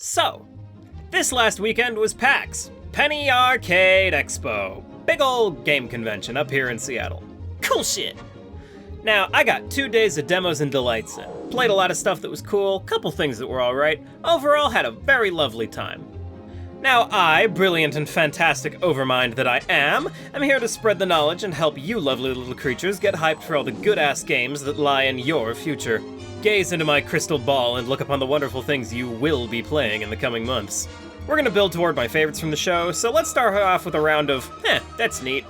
So, this last weekend was PAX, Penny Arcade Expo. Big old game convention up here in Seattle. Cool shit! Now, I got 2 days of demos and delights in. Played a lot of stuff that was cool, couple things that were alright. Overall, had a very lovely time. Now I, brilliant and fantastic overmind that I am here to spread the knowledge and help you lovely little creatures get hyped for all the good-ass games that lie in your future. Gaze into my crystal ball and look upon the wonderful things you will be playing in the coming months. We're gonna build toward my favorites from the show, so let's start off with a round of, that's neat.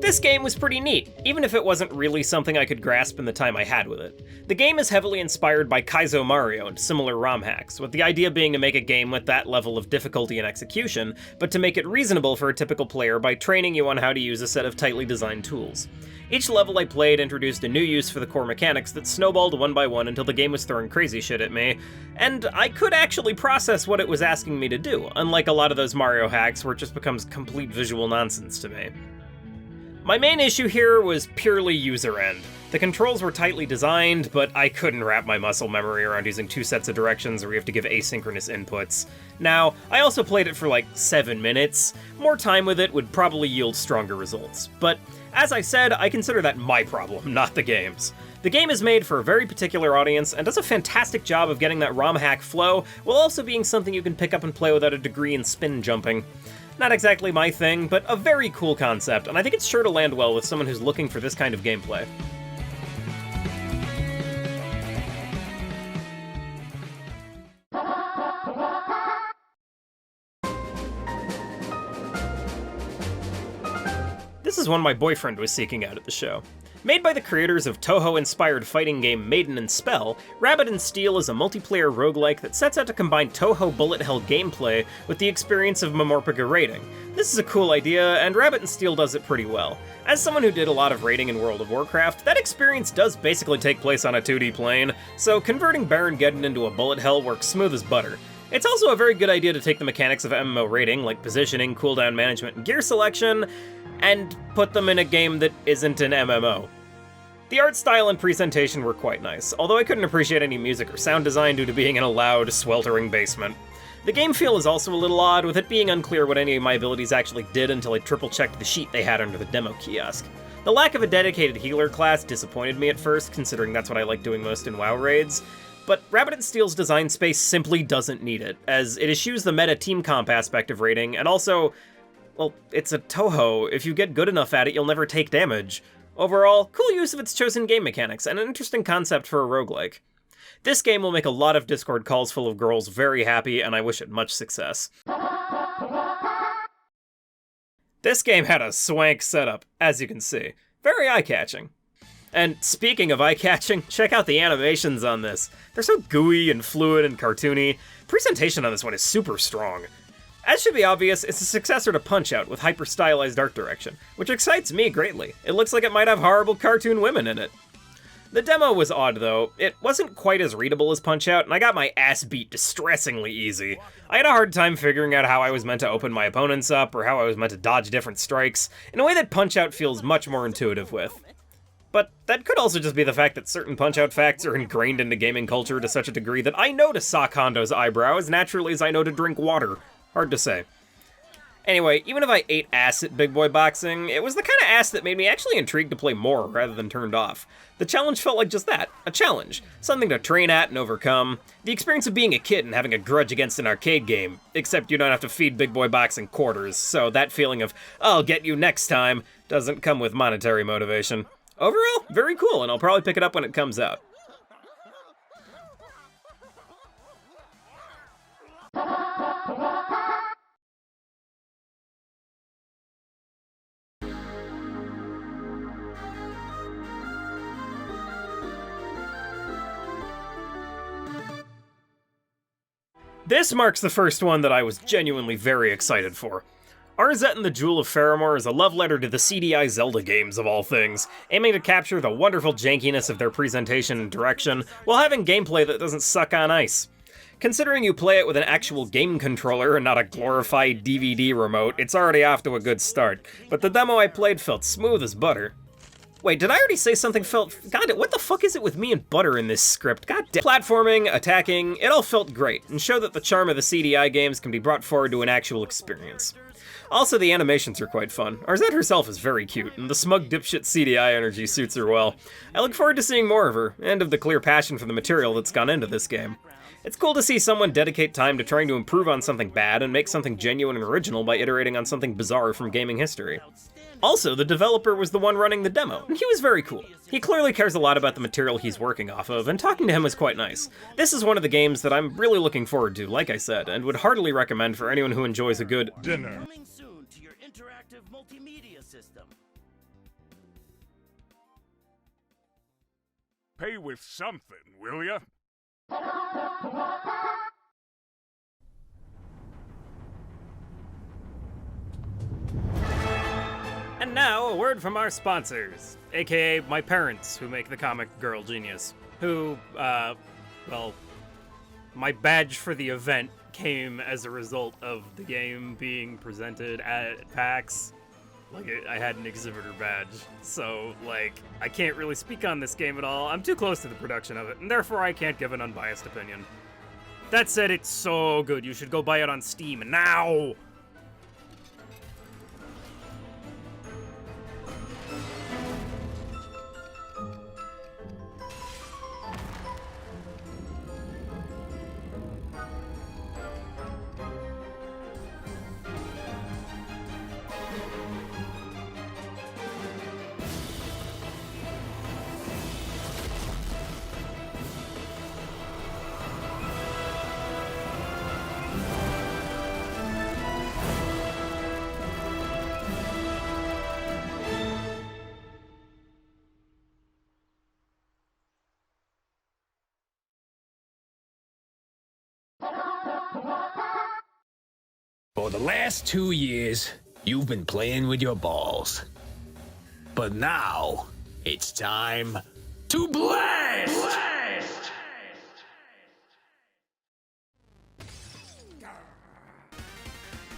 This game was pretty neat, even if it wasn't really something I could grasp in the time I had with it. The game is heavily inspired by Kaizo Mario and similar ROM hacks, with the idea being to make a game with that level of difficulty and execution, but to make it reasonable for a typical player by training you on how to use a set of tightly designed tools. Each level I played introduced a new use for the core mechanics that snowballed one by one until the game was throwing crazy shit at me, and I could actually process what it was asking me to do, unlike a lot of those Mario hacks where it just becomes complete visual nonsense to me. My main issue here was purely user end. The controls were tightly designed, but I couldn't wrap my muscle memory around using 2 sets of directions where you have to give asynchronous inputs. Now, I also played it for like 7 minutes. More time with it would probably yield stronger results. But as I said, I consider that my problem, not the game's. The game is made for a very particular audience and does a fantastic job of getting that ROM hack flow, while also being something you can pick up and play without a degree in spin jumping. Not exactly my thing, but a very cool concept, and I think it's sure to land well with someone who's looking for this kind of gameplay. This is one my boyfriend was seeking out at the show. Made by the creators of Toho-inspired fighting game Maiden and Spell, Rabbit and Steel is a multiplayer roguelike that sets out to combine Toho bullet hell gameplay with the experience of Memorpica raiding. This is a cool idea, and Rabbit and Steel does it pretty well. As someone who did a lot of raiding in World of Warcraft, that experience does basically take place on a 2D plane, so converting Baron Geddon into a bullet hell works smooth as butter. It's also a very good idea to take the mechanics of MMO raiding, like positioning, cooldown management, and gear selection, and put them in a game that isn't an MMO. The art style and presentation were quite nice, although I couldn't appreciate any music or sound design due to being in a loud, sweltering basement. The game feel is also a little odd, with it being unclear what any of my abilities actually did until I triple-checked the sheet they had under the demo kiosk. The lack of a dedicated healer class disappointed me at first, considering that's what I like doing most in WoW raids, but Rabbit and Steel's design space simply doesn't need it, as it eschews the meta team comp aspect of raiding, and also, well, it's a Toho. If you get good enough at it, you'll never take damage. Overall, cool use of its chosen game mechanics, and an interesting concept for a roguelike. This game will make a lot of Discord calls full of girls very happy, and I wish it much success. This game had a swank setup, as you can see. Very eye-catching. And speaking of eye-catching, check out the animations on this. They're so gooey and fluid and cartoony. Presentation on this one is super strong. As should be obvious, it's a successor to Punch-Out with hyper-stylized art direction, which excites me greatly. It looks like it might have horrible cartoon women in it. The demo was odd though. It wasn't quite as readable as Punch-Out, and I got my ass beat distressingly easy. I had a hard time figuring out how I was meant to open my opponents up, or how I was meant to dodge different strikes, in a way that Punch-Out feels much more intuitive with. But that could also just be the fact that certain Punch-Out facts are ingrained into gaming culture to such a degree that I know to sock Hondo's eyebrow as naturally as I know to drink water. Hard to say. Anyway, even if I ate ass at Big Boy Boxing, it was the kind of ass that made me actually intrigued to play more rather than turned off. The challenge felt like just that, a challenge. Something to train at and overcome. The experience of being a kid and having a grudge against an arcade game, except you don't have to feed Big Boy Boxing quarters, so that feeling of, I'll get you next time, doesn't come with monetary motivation. Overall, very cool, and I'll probably pick it up when it comes out. This marks the first one that I was genuinely very excited for. Arzette and the Jewel of Faramore is a love letter to the CDI Zelda games of all things, aiming to capture the wonderful jankiness of their presentation and direction, while having gameplay that doesn't suck on ice. Considering you play it with an actual game controller and not a glorified DVD remote, it's already off to a good start, but the demo I played felt smooth as butter. Wait, did I already say something felt... God, what the fuck is it with me and butter in this script? God damn. Platforming, attacking, it all felt great, and showed that the charm of the CDI games can be brought forward to an actual experience. Also, the animations are quite fun. Arzette herself is very cute, and the smug dipshit CDI energy suits her well. I look forward to seeing more of her, and of the clear passion for the material that's gone into this game. It's cool to see someone dedicate time to trying to improve on something bad and make something genuine and original by iterating on something bizarre from gaming history. Also, the developer was the one running the demo, and he was very cool. He clearly cares a lot about the material he's working off of, and talking to him was quite nice. This is one of the games that I'm really looking forward to, like I said, and would heartily recommend for anyone who enjoys a good dinner. Coming soon to your interactive multimedia system. Pay with something, will ya? And now, a word from our sponsors, aka my parents, who make the comic Girl Genius, who, well, my badge for the event came as a result of the game being presented at PAX. Like, I had an exhibitor badge, so, like, I can't really speak on this game at all. I'm too close to the production of it, and therefore I can't give an unbiased opinion. That said, it's so good. You should go buy it on Steam now! For the last 2 years, you've been playing with your balls. But now, it's time to blast!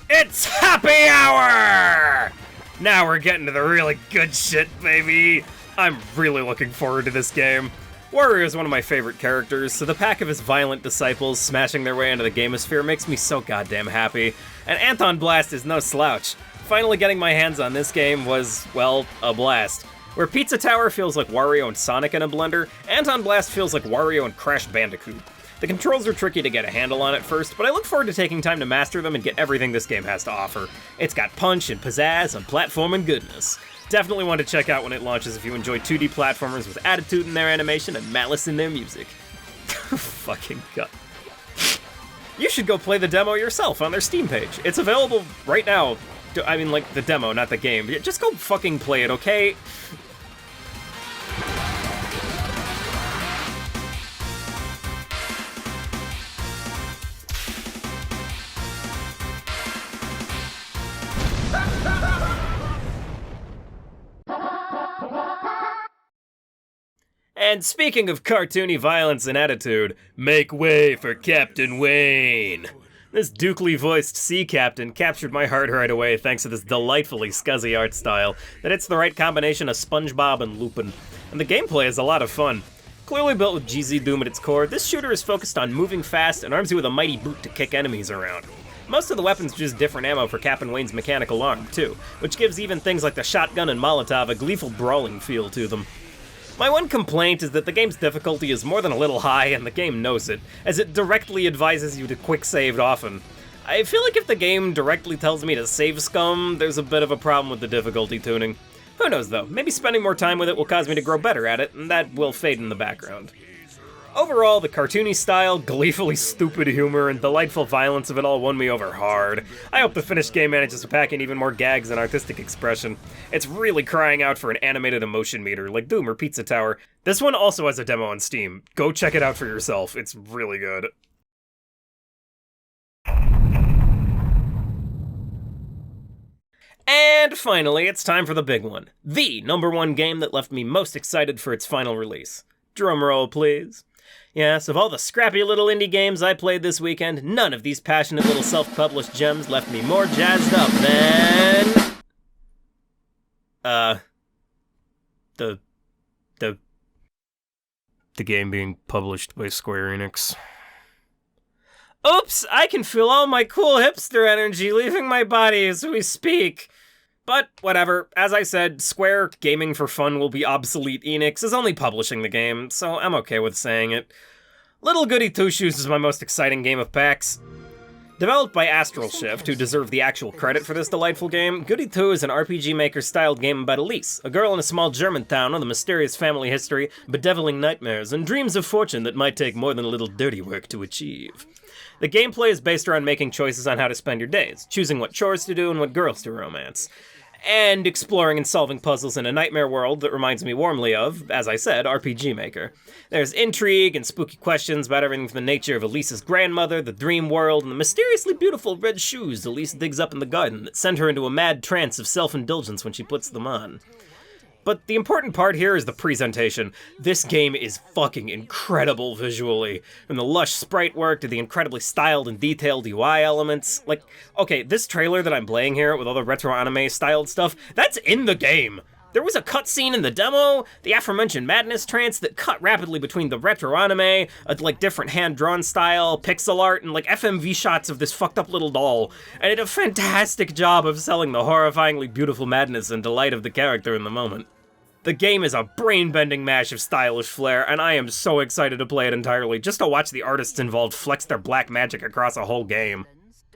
It's happy hour! Now we're getting to the really good shit, baby. I'm really looking forward to this game. Wario is one of my favorite characters, so the pack of his violent disciples smashing their way into the gamosphere makes me so goddamn happy. And Anton Blast is no slouch. Finally getting my hands on this game was, well, a blast. Where Pizza Tower feels like Wario and Sonic in a blender, Anton Blast feels like Wario and Crash Bandicoot. The controls are tricky to get a handle on at first, but I look forward to taking time to master them and get everything this game has to offer. It's got punch and pizzazz and platforming goodness. Definitely want to check out when it launches if you enjoy 2D platformers with attitude in their animation and malice in their music. Fucking gut. You should go play the demo yourself on their Steam page. It's available right now. I mean, like, the demo, not the game. Just go fucking play it, okay? And speaking of cartoony violence and attitude, make way for Captain Wayne. This dukely voiced sea captain captured my heart right away thanks to this delightfully scuzzy art style that hits the right combination of SpongeBob and Lupin. And the gameplay is a lot of fun. Clearly built with GZ Doom at its core, this shooter is focused on moving fast and arms you with a mighty boot to kick enemies around. Most of the weapons use different ammo for Captain Wayne's mechanical arm, too, which gives even things like the shotgun and Molotov a gleeful brawling feel to them. My one complaint is that the game's difficulty is more than a little high, and the game knows it, as it directly advises you to quick save often. I feel like if the game directly tells me to save scum, there's a bit of a problem with the difficulty tuning. Who knows though, maybe spending more time with it will cause me to grow better at it, and that will fade in the background. Overall, the cartoony style, gleefully stupid humor, and delightful violence of it all won me over hard. I hope the finished game manages to pack in even more gags and artistic expression. It's really crying out for an animated emotion meter, like Doom or Pizza Tower. This one also has a demo on Steam. Go check it out for yourself, it's really good. And finally, it's time for the big one. The #1 game that left me most excited for its final release. Drumroll, please. Yes, of all the scrappy little indie games I played this weekend, none of these passionate little self-published gems left me more jazzed up than... The game being published by Square Enix. Oops, I can feel all my cool hipster energy leaving my body as we speak. But whatever, as I said, Square gaming for fun will be obsolete. Enix is only publishing the game, so I'm okay with saying it. Little Goody Two Shoes is my most exciting game of PAX. Developed by Astral Shift, who deserve the actual credit for this delightful game, Goody Two is an RPG Maker-styled game about Elise, a girl in a small German town with a mysterious family history, bedeviling nightmares, and dreams of fortune that might take more than a little dirty work to achieve. The gameplay is based around making choices on how to spend your days, choosing what chores to do and what girls to romance, and exploring and solving puzzles in a nightmare world that reminds me warmly of, as I said, RPG Maker. There's intrigue and spooky questions about everything from the nature of Elise's grandmother, the dream world, and the mysteriously beautiful red shoes Elise digs up in the garden that send her into a mad trance of self-indulgence when she puts them on. But the important part here is the presentation. This game is fucking incredible visually. From the lush sprite work to the incredibly styled and detailed UI elements. Like, okay, this trailer that I'm playing here with all the retro anime styled stuff, that's in the game. There was a cutscene in the demo, the aforementioned madness trance that cut rapidly between the retro anime, like different hand-drawn style, pixel art, and like FMV shots of this fucked up little doll. And it did a fantastic job of selling the horrifyingly beautiful madness and delight of the character in the moment. The game is a brain-bending mash of stylish flair, and I am so excited to play it entirely, just to watch the artists involved flex their black magic across a whole game.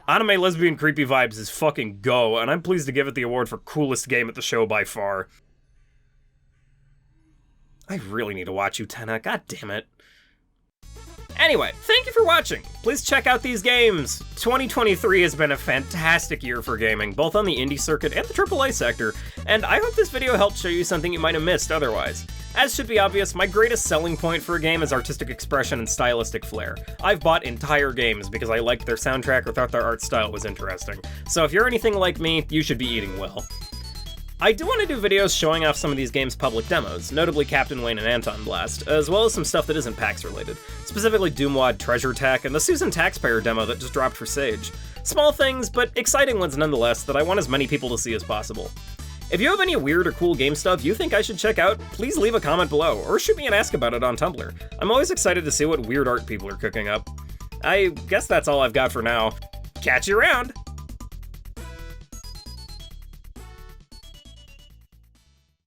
Anime lesbian creepy vibes is fucking go, and I'm pleased to give it the award for coolest game at the show by far. I really need to watch Utena, god damn it. Anyway, thank you for watching. Please check out these games. 2023 has been a fantastic year for gaming, both on the indie circuit and the AAA sector, and I hope this video helped show you something you might have missed otherwise. As should be obvious, my greatest selling point for a game is artistic expression and stylistic flair. I've bought entire games because I liked their soundtrack or thought their art style was interesting. So if you're anything like me, you should be eating well. I do want to do videos showing off some of these games' public demos, notably Captain Wayne and Anton Blast, as well as some stuff that isn't PAX related, specifically Doomwad Treasure Tech and the Susan Taxpayer demo that just dropped for Sage. Small things, but exciting ones nonetheless that I want as many people to see as possible. If you have any weird or cool game stuff you think I should check out, please leave a comment below, or shoot me an ask about it on Tumblr. I'm always excited to see what weird art people are cooking up. I guess that's all I've got for now. Catch you around!